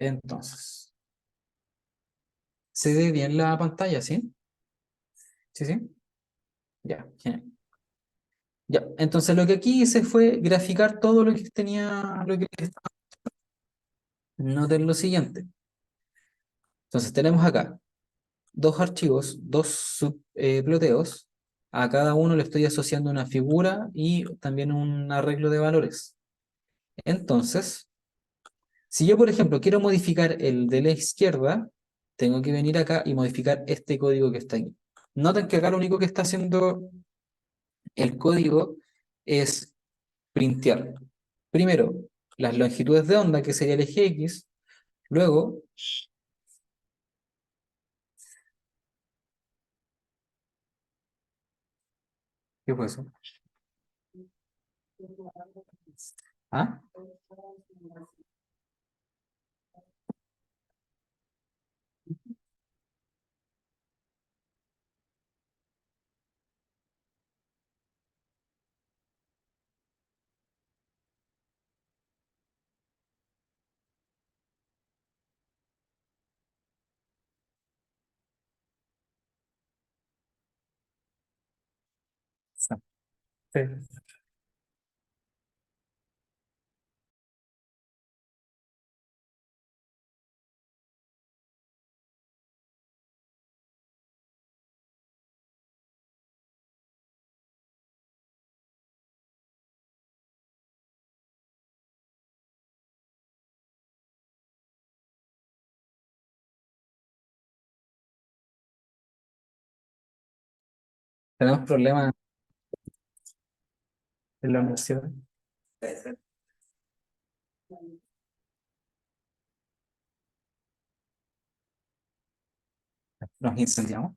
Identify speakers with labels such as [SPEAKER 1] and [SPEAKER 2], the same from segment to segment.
[SPEAKER 1] Entonces, ¿se ve bien la pantalla, sí? Sí, sí. Ya, genial. Ya, entonces lo que aquí hice fue graficar todo lo que tenía, lo que noten lo siguiente. Entonces tenemos acá dos archivos, dos subploteos. A cada uno le estoy asociando una figura y también un arreglo de valores. Entonces, si yo, por ejemplo, quiero modificar el de la izquierda, tengo que venir acá y modificar este código que está aquí. Noten que acá lo único que está haciendo el código es printear. Primero, las longitudes de onda, que sería el eje X. Luego, ¿qué fue eso? ¿Ah? Sí. Tenemos problemas en la universidad. Nos incendiamos.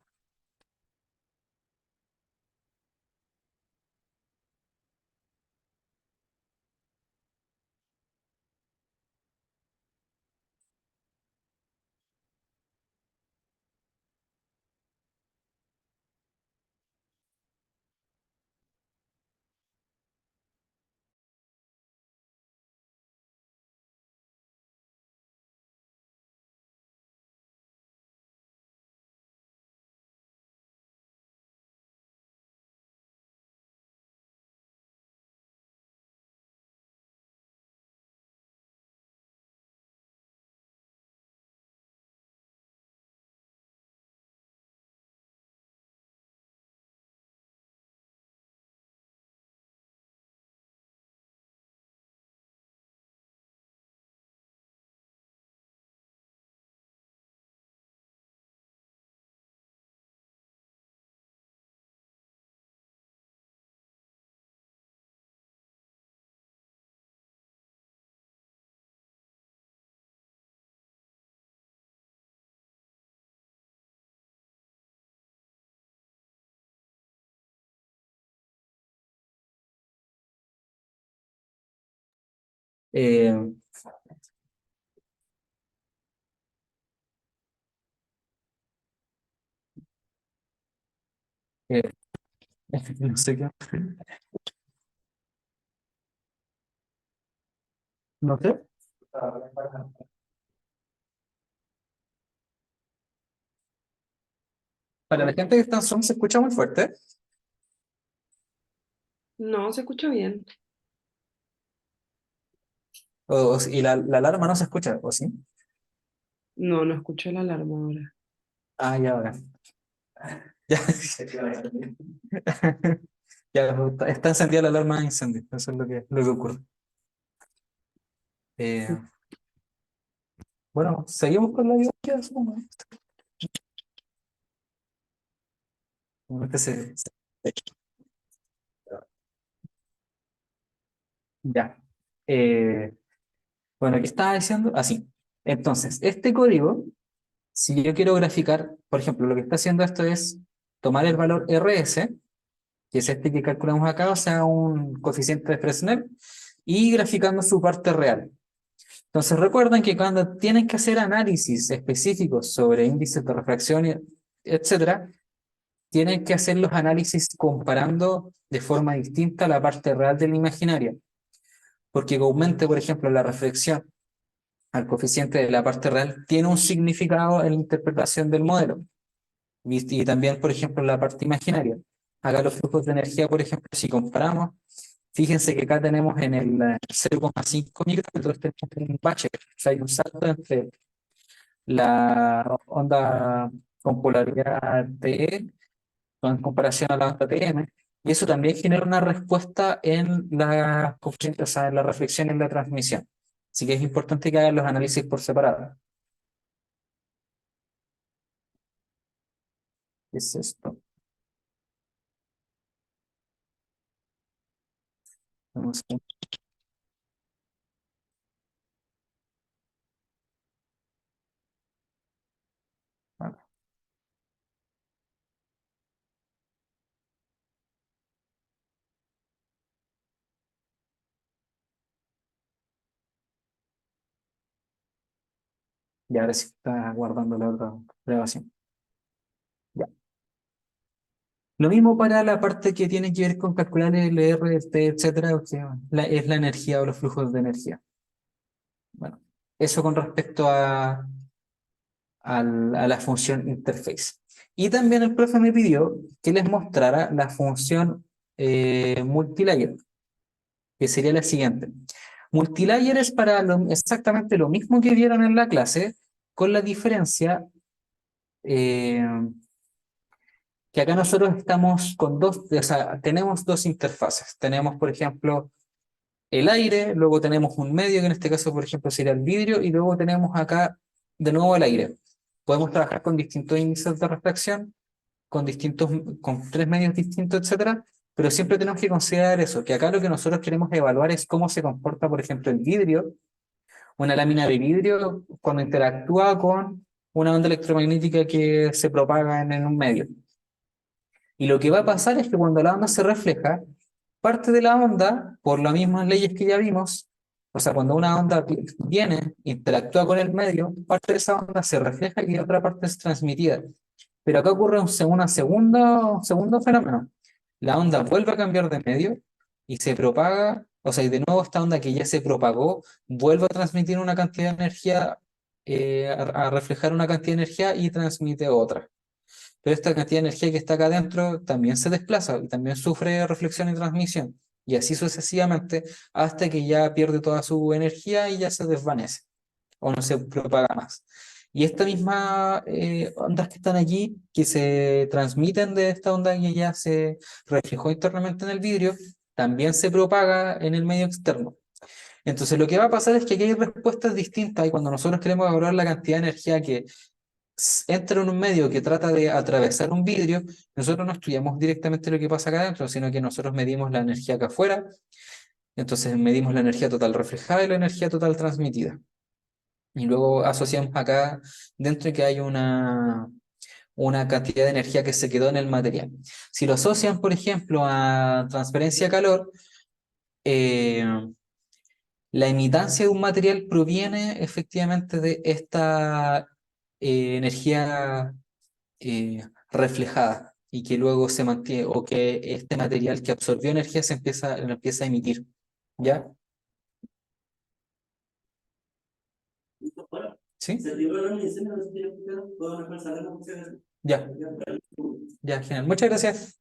[SPEAKER 1] Eh, eh, no sé qué. No sé. Para la gente que está en Zoom se escucha muy fuerte.
[SPEAKER 2] No, se escucha bien.
[SPEAKER 1] Y la alarma no se escucha, ¿o sí?
[SPEAKER 2] No, no escucho la alarma ahora.
[SPEAKER 1] Ah, ya, ahora. Ya. Ya, está encendida la alarma de incendio. Eso es lo que ocurre. Eh, bueno, seguimos con la biología, supongo. Este ya. Eh, bueno, ¿qué estaba diciendo? Así. Entonces, este código, si yo quiero graficar, por ejemplo, lo que está haciendo esto es tomar el valor RS, que es este que calculamos acá, o sea, un coeficiente de Fresnel, y graficando su parte real. Entonces recuerden que cuando tienen que hacer análisis específicos sobre índices de refracción, etcétera, tienen que hacer los análisis comparando de forma distinta la parte real de la imaginaria, porque que aumente, por ejemplo, la reflexión al coeficiente de la parte real, tiene un significado en la interpretación del modelo. Y también, por ejemplo, la parte imaginaria. Acá los flujos de energía, por ejemplo, si comparamos, fíjense que acá tenemos en el 0,5 micrómetros, tenemos un bache, o sea, hay un salto entre la onda con polaridad TE en comparación a la onda TM, y eso también genera una respuesta en la, coeficiente, o sea, en la reflexión y en la transmisión. Así que es importante que hagan los análisis por separado. ¿Qué es esto? Vamos a- Y ahora sí está guardando la otra grabación. Ya. Lo mismo para la parte que tiene que ver con calcular el RT, etcétera, o sea, es la energía o los flujos de energía. Bueno, eso con respecto a la función interface. Y también el profe me pidió que les mostrara la función multilayer, que sería la siguiente. Multilayer es para exactamente lo mismo que vieron en la clase, con la diferencia eh, que acá nosotros estamos con dos, o sea, tenemos dos interfaces. Tenemos, por ejemplo, el aire, luego tenemos un medio, que en este caso, por ejemplo, sería el vidrio, y luego tenemos acá de nuevo el aire. Podemos trabajar con distintos índices de refracción, con distintos, con tres medios distintos, etcétera, pero siempre tenemos que considerar eso, que acá lo que nosotros queremos evaluar es cómo se comporta, por ejemplo, el vidrio, una lámina de vidrio, cuando interactúa con una onda electromagnética que se propaga en un medio. Y lo que va a pasar es que cuando la onda se refleja, parte de la onda, por las mismas leyes que ya vimos, o sea, cuando una onda viene, interactúa con el medio, parte de esa onda se refleja y otra parte es transmitida. Pero acá ocurre un segundo fenómeno. La onda vuelve a cambiar de medio y se propaga, o sea, y de nuevo esta onda que ya se propagó, vuelve a transmitir una cantidad de energía, a reflejar una cantidad de energía y transmite otra. Pero esta cantidad de energía que está acá adentro también se desplaza y también sufre reflexión y transmisión. Y así sucesivamente hasta que ya pierde toda su energía y ya se desvanece o no se propaga más. Y esta misma ondas que están aquí, que se transmiten de esta onda que ya se reflejó internamente en el vidrio, también se propaga en el medio externo. Entonces lo que va a pasar es que aquí hay respuestas distintas y cuando nosotros queremos evaluar la cantidad de energía que entra en un medio que trata de atravesar un vidrio, nosotros no estudiamos directamente lo que pasa acá adentro, sino que nosotros medimos la energía acá afuera, entonces medimos la energía total reflejada y la energía total transmitida. Y luego asociamos acá dentro que hay una cantidad de energía que se quedó en el material. Si lo asocian, por ejemplo, a transferencia de calor, eh, la emitancia de un material proviene efectivamente de esta energía reflejada y que luego se mantiene, o que este material que absorbió energía lo empieza a emitir. ¿Ya? ¿Sí? Ya, ya, genial. Muchas gracias.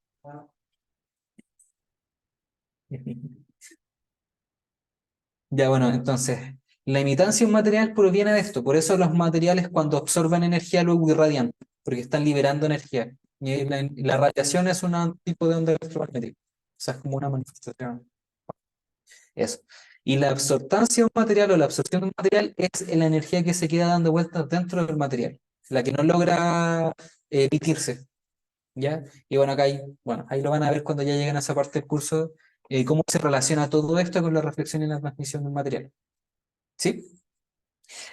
[SPEAKER 1] Ya, bueno, entonces, la imitancia de un material proviene de esto, por eso los materiales cuando absorben energía luego irradian, porque están liberando energía. Y la radiación es un tipo de onda electromagnética, o sea, es como una manifestación. Eso. Y la absortancia de un material o la absorción de un material es la energía que se queda dando vueltas dentro del material, la que no logra emitirse, ¿ya? Y bueno, acá hay, bueno, ahí lo van a ver cuando ya lleguen a esa parte del curso, cómo se relaciona todo esto con la reflexión y la transmisión del material. ¿Sí?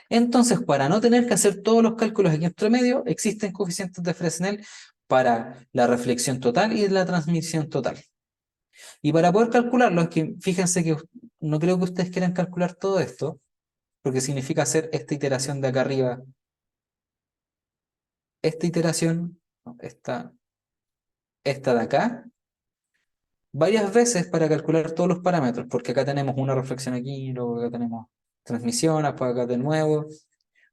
[SPEAKER 1] Entonces, para no tener que hacer todos los cálculos aquí entre medio, existen coeficientes de Fresnel para la reflexión total y la transmisión total. Y para poder calcularlo, es que fíjense que no creo que ustedes quieran calcular todo esto, porque significa hacer esta iteración de acá arriba, esta iteración, no, esta de acá, varias veces para calcular todos los parámetros, porque acá tenemos una reflexión aquí, y luego acá tenemos. transmisión, apaga de nuevo.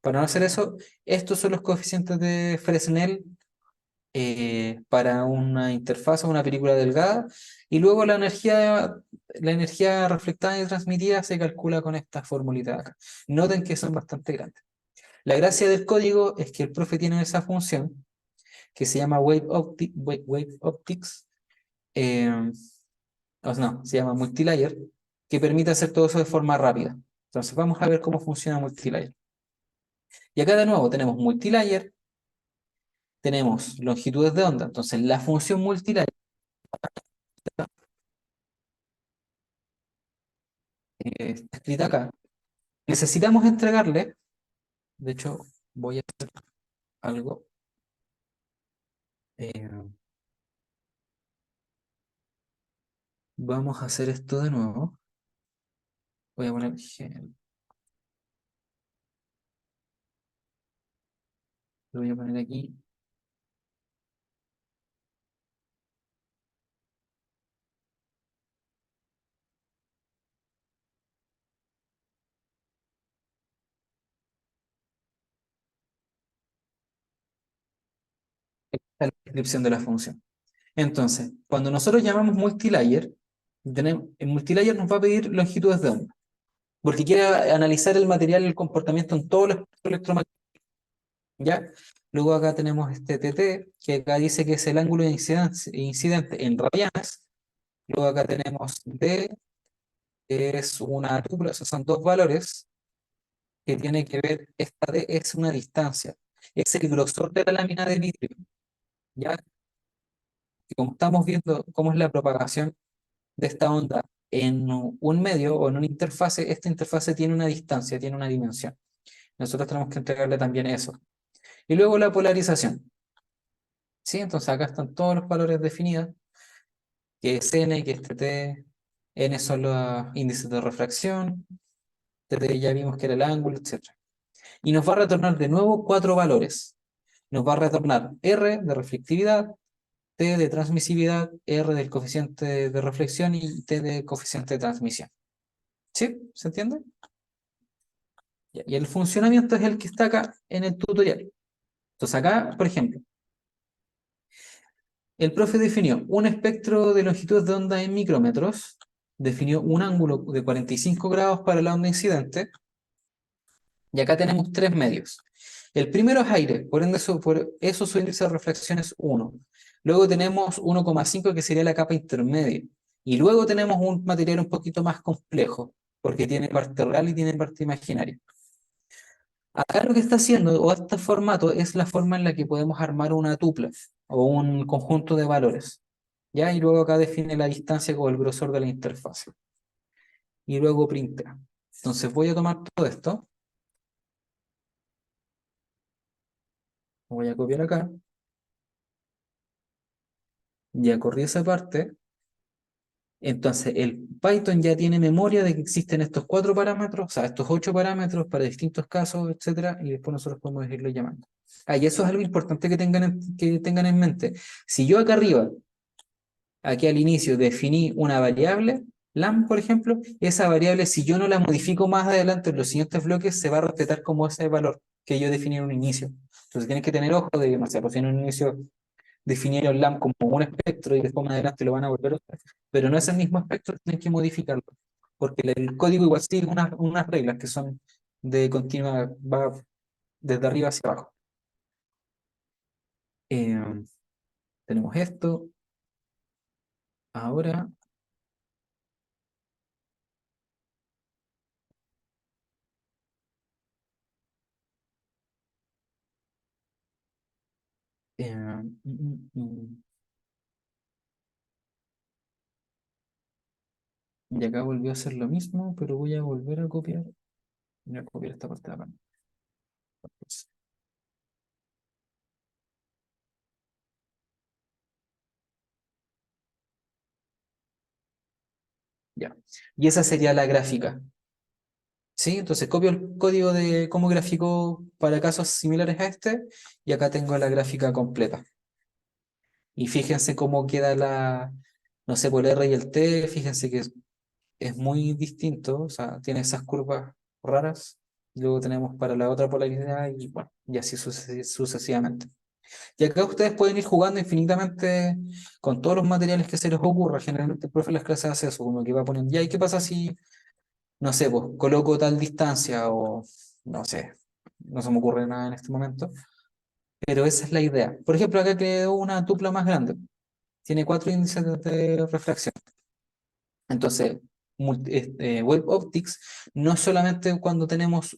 [SPEAKER 1] Para no hacer eso, estos son los coeficientes de Fresnel para una interfaz o una película delgada, y luego la energía reflectada y transmitida se calcula con esta formulita de acá. Noten que son bastante grandes. La gracia del código es que el profe tiene esa función que se llama Wave Optics, eh, o no, se llama Multilayer, que permite hacer todo eso de forma rápida. Entonces vamos a ver cómo funciona Multilayer. Y acá de nuevo tenemos Multilayer, tenemos longitudes de onda. Entonces la función Multilayer está escrita acá. Necesitamos entregarle, de hecho voy a hacer algo. eh, Vamos a hacer esto de nuevo. Voy a poner lo voy a poner aquí. La descripción de la función. Entonces, cuando nosotros llamamos multilayer, el multilayer nos va a pedir longitudes de onda, porque quiere analizar el material y el comportamiento en todos los espectro electromagnético. ¿Ya? Luego acá tenemos este TT, que acá dice que es el ángulo de incidente en radianes. Luego acá tenemos D, que es una tupla, esos son dos valores que tiene que ver, esta D es una distancia, es el grosor de la lámina de vidrio, ¿ya? Y como estamos viendo cómo es la propagación de esta onda en un medio o en una interfase, esta interfase tiene una distancia, tiene una dimensión. Nosotros tenemos que entregarle también eso. Y luego la polarización. ¿Sí? Entonces acá están todos los valores definidos, que es n, que es tt, n son los índices de refracción, tt ya vimos que era el ángulo, etc. Y nos va a retornar de nuevo cuatro valores. Nos va a retornar r de reflectividad, t de transmisividad, r del coeficiente de reflexión y t de coeficiente de transmisión. ¿Sí? ¿Se entiende? Y el funcionamiento es el que está acá en el tutorial. Entonces acá, por ejemplo, el profe definió un espectro de longitud de onda en micrómetros, definió un ángulo de 45 grados para la onda incidente, y acá tenemos tres medios. El primero es aire, por ende por eso su índice de reflexión es 1. Luego tenemos 1,5 que sería la capa intermedia. Y luego tenemos un material un poquito más complejo, porque tiene parte real y tiene parte imaginaria. Acá lo que está haciendo, o este formato, es la forma en la que podemos armar una tupla o un conjunto de valores. ¿Ya? Y luego acá define la distancia con el grosor de la interfaz. Y luego printa. Entonces voy a tomar todo esto, lo voy a copiar acá, ya corrí esa parte. Entonces el Python ya tiene memoria de que existen estos cuatro parámetros, o sea, estos ocho parámetros para distintos casos, etcétera, y después nosotros podemos irlo llamando. Ah, y eso es algo importante que tengan en mente. Si yo acá arriba aquí al inicio definí una variable, lam, por ejemplo, esa variable, si yo no la modifico más adelante en los siguientes bloques, se va a respetar como ese valor que yo definí en un inicio. Entonces tienes que tener ojo de que, no sé, pues si en un inicio definieron lam como un espectro y después más adelante lo van a volver a usar, pero no es el mismo espectro, tienes que modificarlo, porque el código igual sigue unas reglas que son de continua, va desde arriba hacia abajo. Eh, Tenemos esto. Ahora y acá volvió a hacer lo mismo, pero voy a volver a copiar. Voy a copiar esta parte de acá. Ya. Y esa sería la gráfica. ¿Sí? Entonces copio el código de cómo graficó para casos similares a este, y acá tengo la gráfica completa. Y fíjense cómo queda no sé, por el R y el T, fíjense que es muy distinto, o sea, tiene esas curvas raras. Luego tenemos para la otra polaridad y bueno, y así sucesivamente. Y acá ustedes pueden ir jugando infinitamente con todos los materiales que se les ocurra. Generalmente el profe en las clases hace eso, como que va poniendo, ya, ¿y qué pasa si, no sé, pues coloco tal distancia o no sé, no se me ocurre nada en este momento, pero esa es la idea. Por ejemplo, acá creo una tupla más grande, tiene cuatro índices de refracción. Entonces, Wave Optics no es solamente cuando tenemos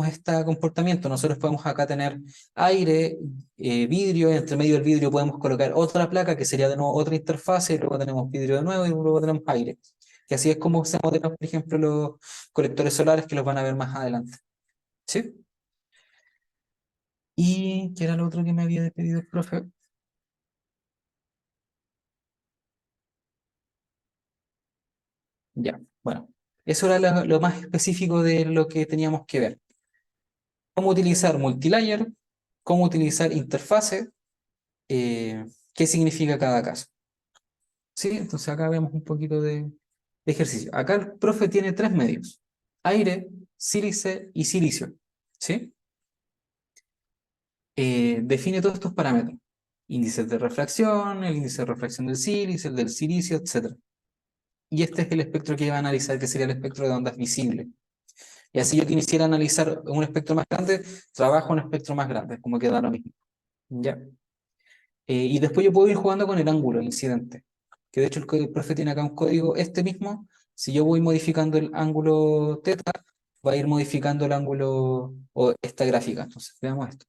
[SPEAKER 1] este comportamiento, nosotros podemos acá tener aire, vidrio, y entre medio del vidrio podemos colocar otra placa que sería de nuevo otra interfase, y luego tenemos vidrio de nuevo y luego tenemos aire. Y así es como se modelan, por ejemplo, los colectores solares que los van a ver más adelante. ¿Sí? ¿Y qué era lo otro que me había pedido el profe? Ya, bueno. Eso era lo más específico de lo que teníamos que ver. Cómo utilizar multilayer, cómo utilizar interfase, qué significa cada caso. ¿Sí? Entonces acá vemos un poquito de ejercicio. Acá el profe tiene tres medios: aire, sílice y silicio. ¿Sí? Define todos estos parámetros: índices de refracción, el índice de refracción del sílice, el del silicio, etcétera. Y este es el espectro que va a analizar, que sería el espectro de ondas visible. Y así yo quisiera analizar un espectro más grande, trabajo un espectro más grande, como queda lo mismo. ¿Ya? Y después yo puedo ir jugando con el ángulo, el incidente. Que de hecho el profe tiene acá un código, este mismo. Si yo voy modificando el ángulo teta, va a ir modificando el ángulo o esta gráfica. Entonces, veamos esto.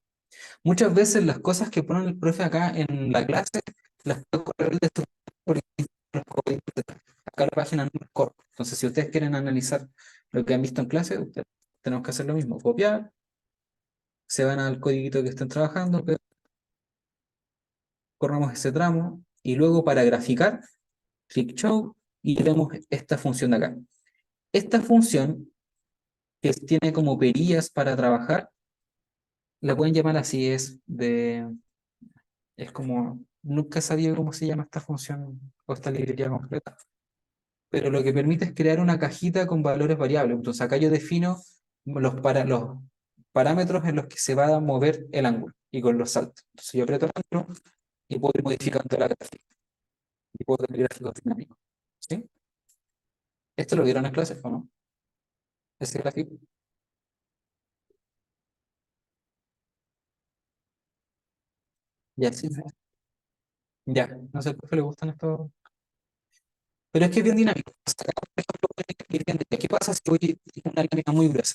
[SPEAKER 1] Muchas veces las cosas que pone el profe acá en la clase, las puedo correr desde por los códigos de teta. Acá la página no es corta. Entonces, si ustedes quieren analizar lo que han visto en clase, tenemos que hacer lo mismo. Copiar, se van al código que estén trabajando, corramos ese tramo y luego para graficar, click show y tenemos esta función de acá. Esta función que tiene como perillas para trabajar, la pueden llamar así, es como, nunca he sabido cómo se llama esta función o esta librería completa, pero lo que permite es crear una cajita con valores variables. Entonces acá yo defino los parámetros en los que se va a mover el ángulo y con los saltos. Entonces yo aprieto el ángulo y puedo ir modificando la gráfica y puedo tener gráficos dinámicos. ¿Sí? ¿Esto lo vieron en clases o no? Ese gráfico. Ya, sí, sí. Ya, no sé por qué le gustan estos. Pero es que es bien dinámico. O sea, acá, por ejemplo, pueden ir viendo, ¿qué pasa si voy a una lámina muy gruesa?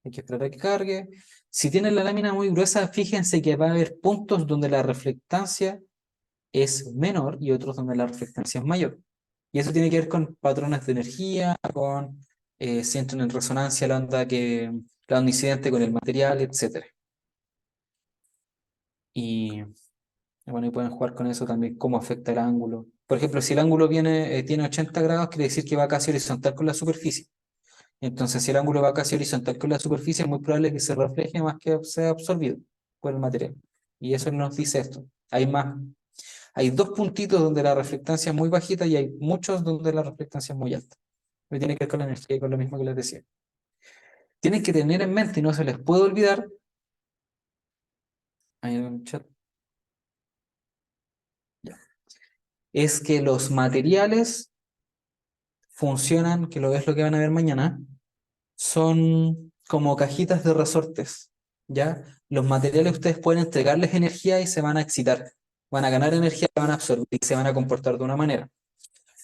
[SPEAKER 1] Hay que esperar a que cargue. Si tienen la lámina muy gruesa, fíjense que va a haber puntos donde la reflectancia es menor y otros donde la reflectancia es mayor. Y eso tiene que ver con patrones de energía, con si entran en resonancia la onda incidente con el material, etcétera. Y bueno, y pueden jugar con eso también, cómo afecta el ángulo. Por ejemplo, si el ángulo tiene 80 grados, quiere decir que va casi horizontal con la superficie. Entonces, si el ángulo va casi horizontal con la superficie, es muy probable que se refleje más que sea absorbido por el material. Y eso nos dice esto. Hay dos puntitos donde la reflectancia es muy bajita y hay muchos donde la reflectancia es muy alta. Me tiene que ver con la energía y con lo mismo que les decía. Tienen que tener en mente, y no se les puede olvidar, ahí en el chat, ya, es que los materiales funcionan, que lo es lo que van a ver mañana, son como cajitas de resortes, ¿ya? Los materiales ustedes pueden entregarles energía y se van a excitar, van a ganar energía, van a absorber y se van a comportar de una manera.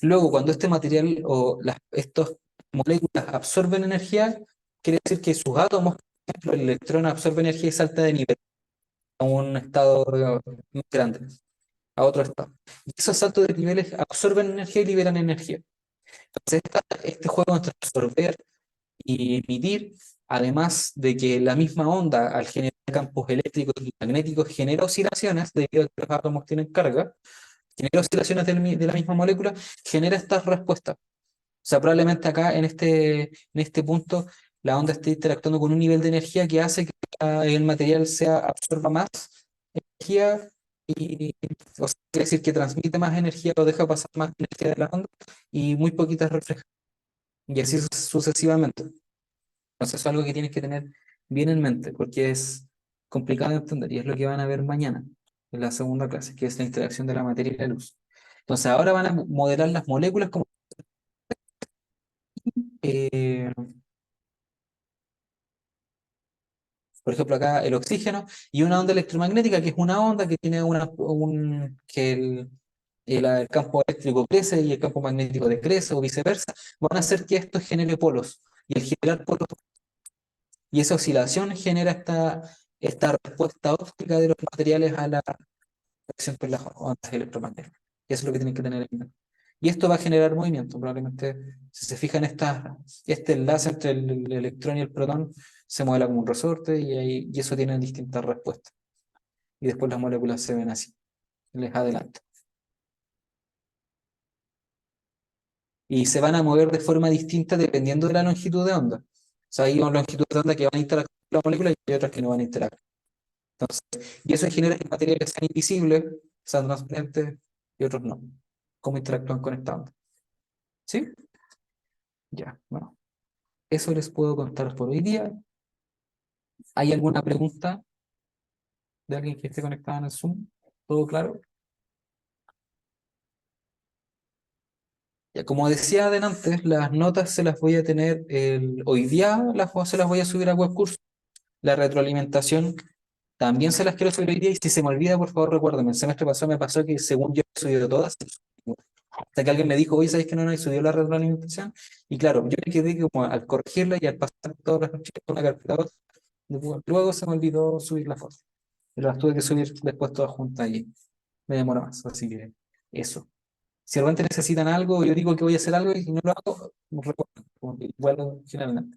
[SPEAKER 1] Luego, cuando este material o estas moléculas absorben energía, quiere decir que sus átomos, por ejemplo, el electrón absorbe energía y salta de nivel a un estado más grande, a otro estado. Y esos saltos de niveles absorben energía y liberan energía. Entonces, este juego entre absorber y emitir, además de que la misma onda, al generar campos eléctricos y magnéticos, genera oscilaciones debido a que los átomos tienen carga, genera oscilaciones de la misma molécula, genera estas respuestas. O sea, probablemente acá en este punto la onda esté interactuando con un nivel de energía que hace que el material absorba más energía y, o sea, quiere decir que transmite más energía o deja pasar más energía de la onda y muy poquita refleja. Y así sucesivamente. Entonces, eso es algo que tienes que tener bien en mente, porque es complicado de entender y es lo que van a ver mañana, en la segunda clase, que es la interacción de la materia y la luz. Entonces, ahora van a modelar las moléculas como, eh, por ejemplo, acá el oxígeno y una onda electromagnética, que es una onda que tiene que el campo eléctrico crece y el campo magnético decrece o viceversa, van a hacer que esto genere polos. Y el generar polos y esa oscilación genera esta respuesta óptica de los materiales a la reacción con las ondas electromagnéticas. Y eso es lo que tienen que tener en mente. Y esto va a generar movimiento. Probablemente, si se fijan, este enlace entre el electrón y el protón se mueve como un resorte y eso tiene distintas respuestas. Y después las moléculas se ven así. Les adelanto. Y se van a mover de forma distinta dependiendo de la longitud de onda. O sea, hay una longitud de onda que van a interactuar con la molécula y hay otras que no van a interactuar. Entonces, y eso genera que materiales sean invisibles, sean transparentes y otros no. ¿Cómo interactúan con esta onda? ¿Sí? Ya, bueno. Eso les puedo contar por hoy día. ¿Hay alguna pregunta de alguien que esté conectado en el Zoom? ¿Todo claro? Ya, como decía adelante, las notas se las voy a tener hoy día, se las voy a subir a webcurso. La retroalimentación también se las quiero subir hoy día y si se me olvida, por favor, recuérdame. El semestre pasado me pasó que según yo he subido todas, hasta que alguien me dijo, oye, ¿sabes que no he subido la retroalimentación? Y claro, yo me quedé como al corregirla y al pasar todas las noches con una carpeta a otra, luego se me olvidó subir la foto. Pero las tuve que subir después todas juntas y me demora más. Así que eso. Si realmente necesitan algo, yo digo que voy a hacer algo y si no lo hago, me recuerdo, como que igual generalmente.